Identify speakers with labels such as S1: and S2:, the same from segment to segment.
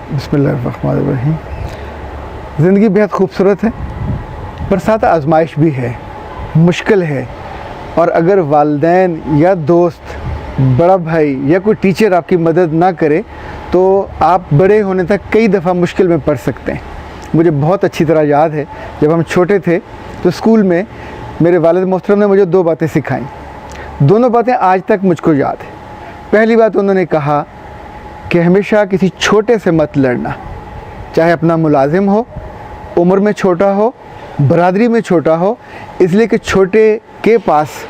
S1: बिस्मिल्लाहिर्रहमानिर्रहीम। ज़िंदगी बेहद खूबसूरत है, पर साथ आजमाइश भी है, मुश्किल है। और अगर वालिदैन या दोस्त, बड़ा भाई या कोई टीचर आपकी मदद ना करे तो आप बड़े होने तक कई दफ़ा मुश्किल में पड़ सकते हैं। मुझे बहुत अच्छी तरह याद है, जब हम छोटे थे तो स्कूल में मेरे वालिद मोहतरम ने मुझे 2 बातें सिखाईं। दोनों बातें आज तक मुझको याद है। पहली बात उन्होंने कहा कि हमेशा किसी छोटे से मत लड़ना, चाहे अपना मुलाजिम हो, उम्र में छोटा हो, बरादरी में छोटा हो, इसलिए कि छोटे के पास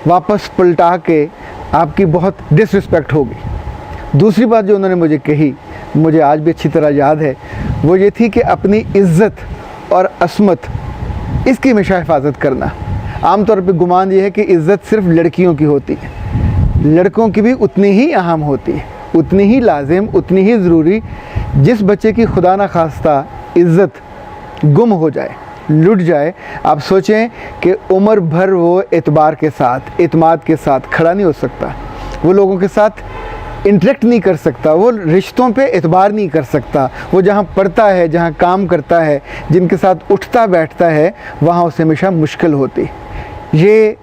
S1: वापस पलटा के आपकी बहुत डिसरिस्पेक्ट होगी। दूसरी बात जो उन्होंने मुझे कही, मुझे आज भी अच्छी तरह याद है, वो ये थी कि अपनी इज़्ज़त और असमत इसकी हमेशा हिफाजत करना। आमतौर पे गुमान ये है कि इज़्ज़त सिर्फ लड़कियों की होती है, लड़कों की भी उतनी ही अहम होती है, उतनी ही लाजिम, उतनी ही ज़रूरी। जिस बच्चे की खुदा न खास्ता इज़्ज़त गुम हो जाए, लुट जाए, आप सोचें कि उम्र भर वो एतबार के साथ, एतमाद के साथ खड़ा नहीं हो सकता, वो लोगों के साथ इंटरेक्ट नहीं कर सकता, वो रिश्तों पे एतबार नहीं कर सकता। वो जहाँ पढ़ता है, जहाँ काम करता है, जिनके साथ उठता बैठता है, वहाँ उसे हमेशा मुश्किल होती। ये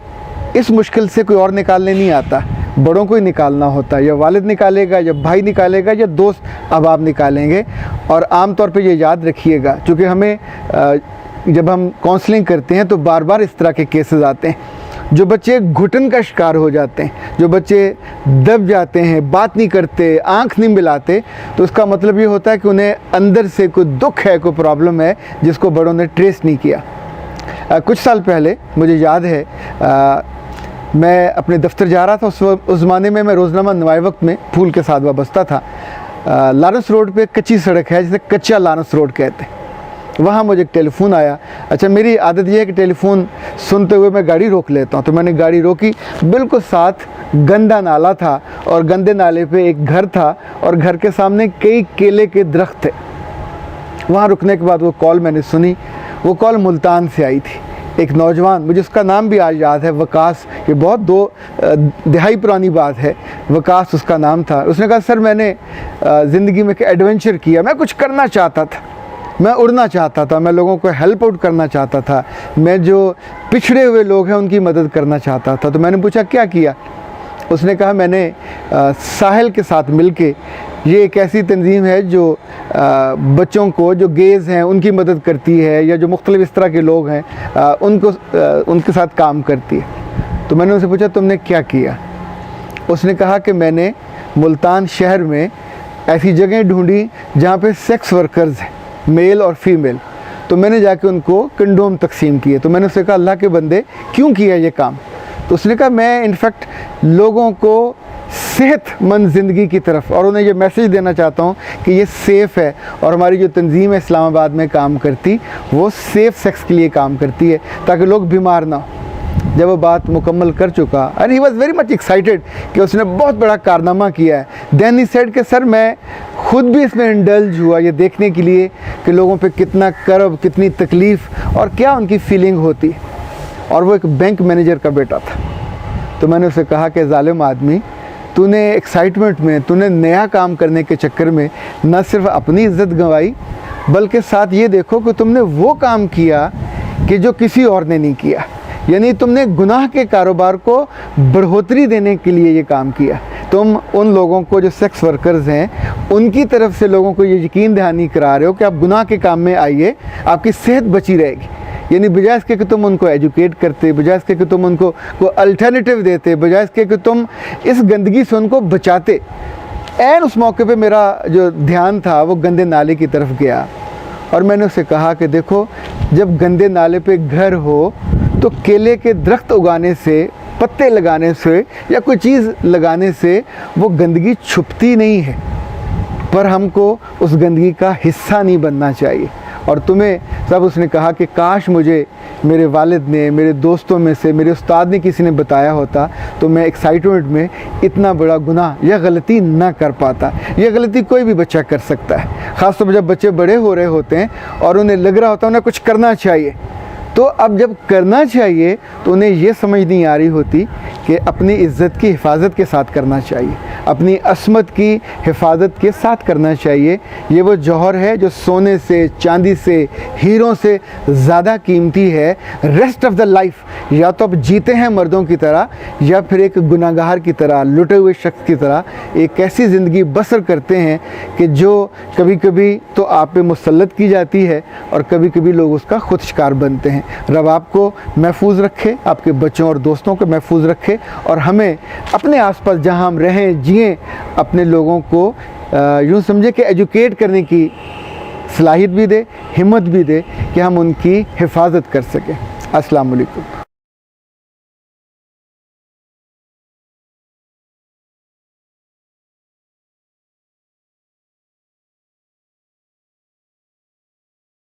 S1: इस मुश्किल से कोई और निकालने नहीं आता, बड़ों को ही निकालना होता है। या वालिद निकालेगा, या भाई निकालेगा, या दोस्त अहबाब निकालेंगे। और आम तौर पे ये याद रखिएगा, क्योंकि हमें जब हम काउंसलिंग करते हैं तो बार बार इस तरह के केसेस आते हैं। जो बच्चे घुटन का शिकार हो जाते हैं, जो बच्चे दब जाते हैं, बात नहीं करते, आंख नहीं मिलाते, तो उसका मतलब ये होता है कि उन्हें अंदर से कोई दुख है, कोई प्रॉब्लम है जिसको बड़ों ने ट्रेस नहीं किया। कुछ साल पहले मुझे याद है, मैं अपने दफ्तर जा रहा था। उस ज़माने में मैं रोज़नामा नवाए वक्त में फूल के साथ वाबस्ता था। लारंस रोड पे कच्ची सड़क है, जिसे कच्चा लारंस रोड कहते हैं। वहाँ मुझे एक टेलीफ़ोन आया। अच्छा, मेरी आदत यह है कि टेलीफ़ोन सुनते हुए मैं गाड़ी रोक लेता हूँ, तो मैंने गाड़ी रोकी। बिल्कुल साथ गंदा नाला था और गंदे नाले पे एक घर था और घर के सामने कई केले के दरख्त थे। वहाँ रुकने के बाद वो कॉल मैंने सुनी। वो कॉल मुल्तान से आई थी। एक नौजवान, मुझे उसका नाम भी आज याद है, वकास। ये बहुत 2 दिहाई पुरानी बात है, वकास उसका नाम था। उसने कहा, सर मैंने ज़िंदगी में एक एडवेंचर किया, मैं कुछ करना चाहता था, मैं उड़ना चाहता था, मैं लोगों को हेल्प आउट करना चाहता था, मैं जो पिछड़े हुए लोग हैं उनकी मदद करना चाहता था। तो मैंने पूछा क्या किया? उसने कहा, मैंने साहिल के साथ मिलके, ये एक ऐसी तंजीम है जो बच्चों को, जो गेज़ हैं उनकी मदद करती है, या जो मुख्तलिफ इस तरह के लोग हैं उनके साथ काम करती है। तो मैंने उनसे पूछा, तुमने क्या किया? उसने कहा कि मैंने मुल्तान शहर में ऐसी जगह ढूंढी जहाँ पे सेक्स वर्कर्स हैं, मेल और फीमेल। तो मैंने जाके उनको कंडोम तकसीम किए। तो मैंने उससे कहा, अल्लाह के बंदे क्यों किया ये काम? तो उसने कहा, मैं इनफैक्ट लोगों को सेहतमंद ज़िंदगी की तरफ, और उन्हें ये मैसेज देना चाहता हूँ कि ये सेफ़ है। और हमारी जो तंजीम है इस्लामाबाद में काम करती, वो सेफ़ सेक्स के लिए काम करती है, ताकि लोग बीमार ना हो। जब वो बात मुकम्मल कर चुका, and he was very much excited कि उसने बहुत बड़ा कारनामा किया है, देन ही सेड कि सर मैं खुद भी इसमें इंडल्ज हुआ ये देखने के लिए कि लोगों पे कितना कर्ब, कितनी तकलीफ़ और क्या उनकी फीलिंग होती है। और वो एक बैंक मैनेजर का बेटा था। तो मैंने उसे कहा कि ज़ालिम आदमी, तूने एक्साइटमेंट में, तूने नया काम करने के चक्कर में न सिर्फ अपनी इज़्ज़त गंवाई, बल्कि साथ ये देखो कि तुमने वो काम किया कि जो किसी और ने नहीं किया। यानी तुमने गुनाह के कारोबार को बढ़ोतरी देने के लिए ये काम किया। तुम उन लोगों को जो सेक्स वर्कर्स हैं उनकी तरफ से लोगों को ये यकीन दहानी करा रहे हो कि आप गुनाह के काम में आइए, आपकी सेहत बची रहेगी। यानी बजाय इसके कि तुम उनको एजुकेट करते, बजाय इसके कि तुम उनको कोई अल्टरनेटिव देते, बजाय इसके कि तुम इस गंदगी से उनको बचाते। एंड उस मौके पे मेरा जो ध्यान था वो गंदे नाले की तरफ गया और मैंने उसे कहा कि देखो, जब गंदे नाले पे घर हो तो केले के दरख्त उगाने से, पत्ते लगाने से या कोई चीज़ लगाने से वो गंदगी छुपती नहीं है, पर हमको उस गंदगी का हिस्सा नहीं बनना चाहिए। और तुम्हें सब, उसने कहा कि काश मुझे मेरे वालिद ने, मेरे दोस्तों में से, मेरे उस्ताद ने, किसी ने बताया होता तो मैं एक्साइटमेंट में इतना बड़ा गुनाह या गलती ना कर पाता। यह गलती कोई भी बच्चा कर सकता है, ख़ासतौर पर जब बच्चे बड़े हो रहे होते हैं और उन्हें लग रहा होता है उन्हें कुछ करना चाहिए, तो अब जब करना चाहिए तो उन्हें ये समझ नहीं आ रही होती कि अपनी इज़्ज़त की हिफाजत के साथ करना चाहिए, अपनी अस्मत की हिफाजत के साथ करना चाहिए। ये वो जौहर है जो सोने से, चांदी से, हीरों से ज़्यादा कीमती है। रेस्ट ऑफ द लाइफ या तो आप जीते हैं मर्दों की तरह या फिर एक गुनाहगार की तरह, लुटे हुए शख्स की तरह एक ऐसी ज़िंदगी बसर करते हैं कि जो कभी कभी तो आप पे मुसल्लत की जाती है और कभी कभी लोग उसका खुद शिकार बनते हैं। रब आपको महफूज रखे, आपके बच्चों और दोस्तों को महफूज रखे और हमें अपने आसपास जहां हम रहें जिएं अपने लोगों को यूँ समझे कि एजुकेट करने की सलाहियत भी दे, हिम्मत भी दे कि हम उनकी हिफाजत कर सकें। अस्सलाम वालेकुम।